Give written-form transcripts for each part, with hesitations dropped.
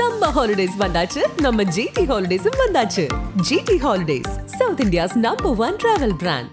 Summer holidays வந்தாச்சு, நம்ம GT Holidays வந்தாச்சு. GT Holidays, South India's #1 travel brand.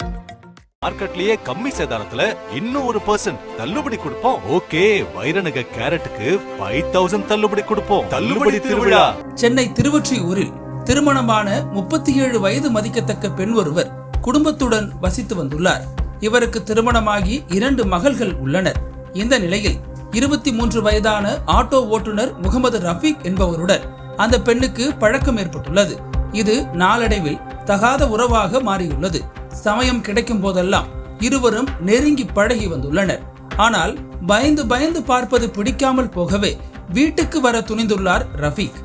மார்க்கெட்லயே கம்மி சேதாரத்துல இன்னும் 1% தள்ளுபடி கொடுப்போம். ஓகே, வைரநக கேரட்டுக்கு 5000 தள்ளுபடி கொடுப்போம். தள்ளுபடி திருவிழா. சென்னை திருவொற்றியூரில் திருமணமான 37 வயது மதிக்கத்தக்க பெண் ஒருவர் குடும்பத்துடன் வசித்து வந்துள்ளார். இவருக்கு திருமணமாகி 2 மகள்கள் உள்ளனர். இந்த நிலையில் 23 வயதான ஆட்டோ ஓட்டுநர் முகமது ரஃபீக் என்பவருடன் அந்த பெண்ணுக்கு பழக்கம் ஏற்பட்டுள்ளது. இது நாளடைவில் தகாத உறவாக மாறியுள்ளது. சமயம் கிடைக்கும் போதெல்லாம் இருவரும் நெருங்கி பழகி வந்துள்ளனர். ஆனால் பயந்து பார்ப்பது பிடிக்காமல் போகவே வீட்டுக்கு வர துணிந்துள்ளார் ரஃபீக்.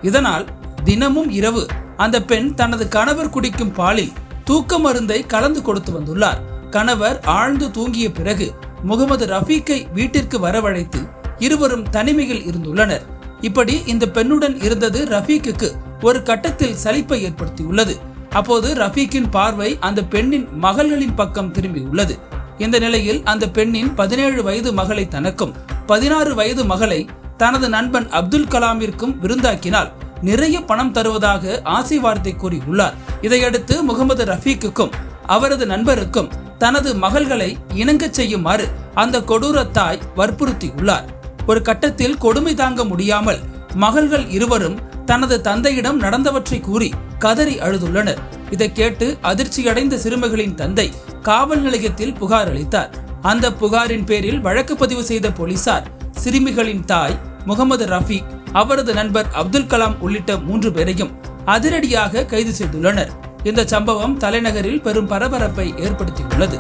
இதனால் தினமும் இரவு அந்த பெண் தனது கணவர் குடிக்கும் பாலில் தூக்க மருந்தை கலந்து கொடுத்து வந்துள்ளார். கணவர் ஆழ்ந்து தூங்கிய பிறகு முகமது ரஃபீக்கை வீட்டிற்கு வரவழைத்து இருவரும் தனிமையில் இருந்துள்ளனர். இப்படி இந்த பெண்ணுடன் இருந்தது ரஃபீக்குக்கு ஒரு கட்டத்தில் சலிப்பை ஏற்படுத்தியுள்ளது. அப்போது ரஃபீக்கின் பார்வை அந்த பெண்ணின் மகள்களின் பக்கம் திரும்பியுள்ளது. இந்த நிலையில் அந்த பெண்ணின் 17 வயது மகளை தனக்கும் 16 வயது மகளை தனது நண்பன் அப்துல் கலாமிற்கும் விருந்தாக்கினால் நிறைய பணம் தருவதாக ஆசை வார்த்தை கூறியுள்ளார். இதையடுத்து முகமது ரஃபீக்குக்கும் அவரது நண்பருக்கும் தனது மகள்களை இணங்க செய்யுமாறு அந்த கொடூர தாய் வற்புறுத்தியுள்ளார். ஒரு கட்டத்தில் கொடுமை தாங்க முடியாமல் மகள்கள் இருவரும் தனது தந்தையிடம் நடந்தவற்றை கூறி கதறி அழுதுள்ளனர். இதை கேட்டு அதிர்ச்சியடைந்த சிறுமிகளின் தந்தை காவல் நிலையத்தில் புகார் அளித்தார். அந்த புகாரின் பேரில் வழக்கு பதிவு செய்த போலீசார் சிறுமிகளின் தாய், முகமது ரஃபீக், அவரது நண்பர் அப்துல் கலாம் உள்ளிட்ட 3 பேரையும் அதிரடியாக கைது செய்துள்ளனர். இந்த சம்பவம் தலைநகரில் பெரும் பரபரப்பை ஏற்படுத்தியுள்ளது.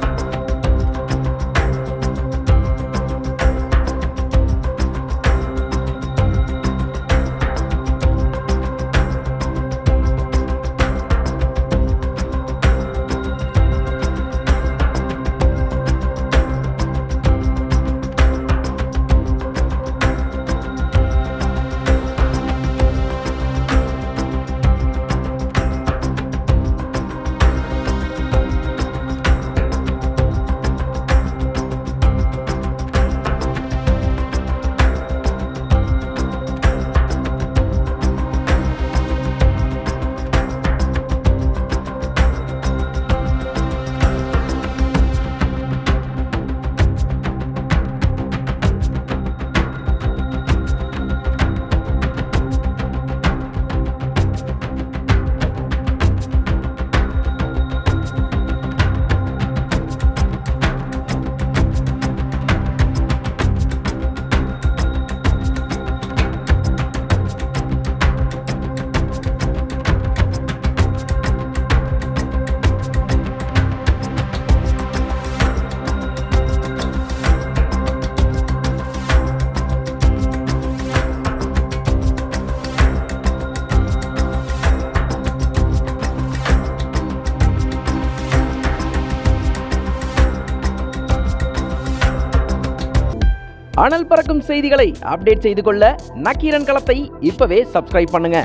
அனல் பறக்கும் செய்திகளை அப்டேட் செய்து கொள்ள நக்கீரன் களத்தை இப்பவே சப்ஸ்கிரைப் பண்ணுங்க.